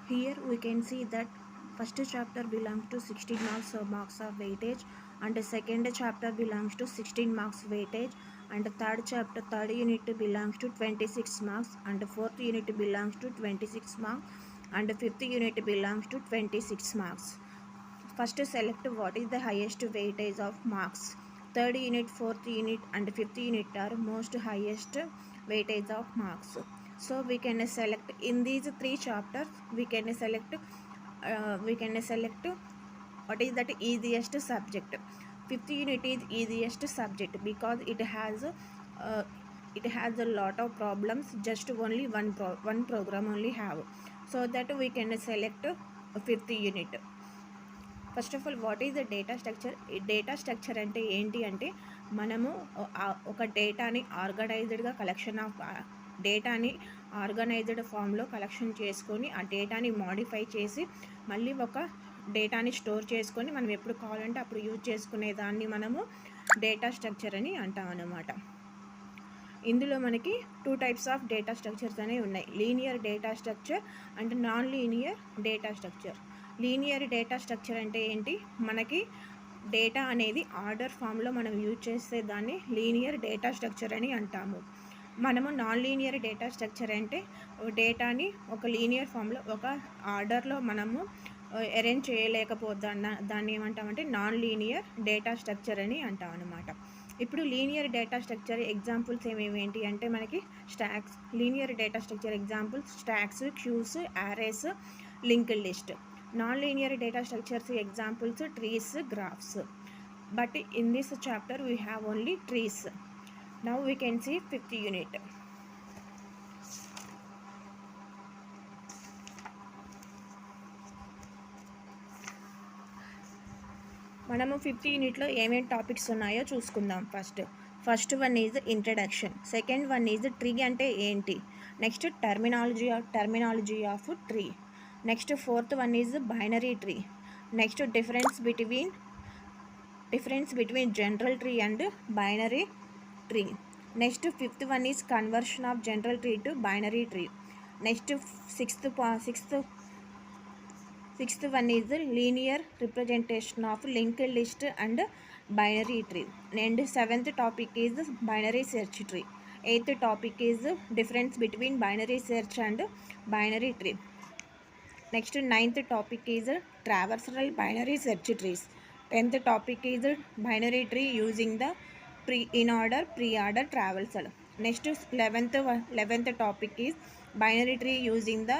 Here we can see that first chapter belongs to 16 marks of weightage, and the second chapter belongs to 16 marks weightage, and the third unit belongs to 26 marks, and the fourth unit belongs to 26 marks, and the fifth unit belongs to 26 marks. First select what is the highest weightage of marks. Third unit, fourth unit and fifth unit are most highest weightage of marks. So we can select in these three chapters. We can select what is that easiest subject. Fifth unit is easiest subject because it has a lot of problems. Just only one program only have. So that we can select fifth unit. First of all what is the data structure? Data structure అంటే ఏంటి అంటే మనము ఒక డేటాని ఆర్గనైజ్డ్గా collection of డేటాని organised ఫామ్లో collection చేసుకొని ఆ డేటాని మాడిఫై చేసి మళ్ళీ ఒక డేటాని స్టోర్ చేసుకొని మనం ఎప్పుడు కావాలంటే అప్పుడు యూజ్ చేసుకునే దాన్ని మనము డేటా స్ట్రక్చర్ అని అంటాం అన్నమాట. ఇందులో మనకి 2 టైప్స్ ఆఫ్ డేటా స్ట్రక్చర్స్ అనేవి ఉన్నాయి. Linear data structure and non linear data structure. Linear data structure అంటే ఏంటి? మనకి డేటా అనేది ఆర్డర్ ఫామ్లో మనం యూజ్ చేసే దాన్ని లీనియర్ డేటా స్ట్రక్చర్ అని అంటాము. మనము నాన్ లీనియర్ డేటా స్ట్రక్చర్ అంటే డేటాని ఒక లీనియర్ ఫామ్లో ఒక ఆర్డర్లో మనము అరేంజ్ చేయలేకపోతున్నా దాన్ని ఏమంటామంటే నాన్ లీనియర్ డేటా స్ట్రక్చర్ అని అంటాం అన్నమాట. ఇప్పుడు లీనియర్ డేటా స్ట్రక్చర్ ఎగ్జాంపుల్స్ ఏమేంటి అంటే మనకి stacks. Linear data structure examples stacks, queues, arrays, linked list. Non-linear data structures examples trees, graphs. But in this chapter we have only trees. Now we can see fifth unit. మనము fifth యూనిట్లో ఏమేమి topics ఉన్నాయో చూసుకుందాం. First one is introduction. Second one is tree అంటే ఏంటి. Next terminology of tree. Next fourth one is binary tree. Next difference between general tree and binary tree. Next fifth one is conversion of general tree to binary tree. Next sixth one is linear representation of linked list and binary tree. And seventh topic is binary search tree. Eighth topic is difference between binary search and binary tree. Next, ninth topic is traversal binary search trees. 10th topic is binary tree using the pre-order traversal. Next, 11th topic is binary tree using the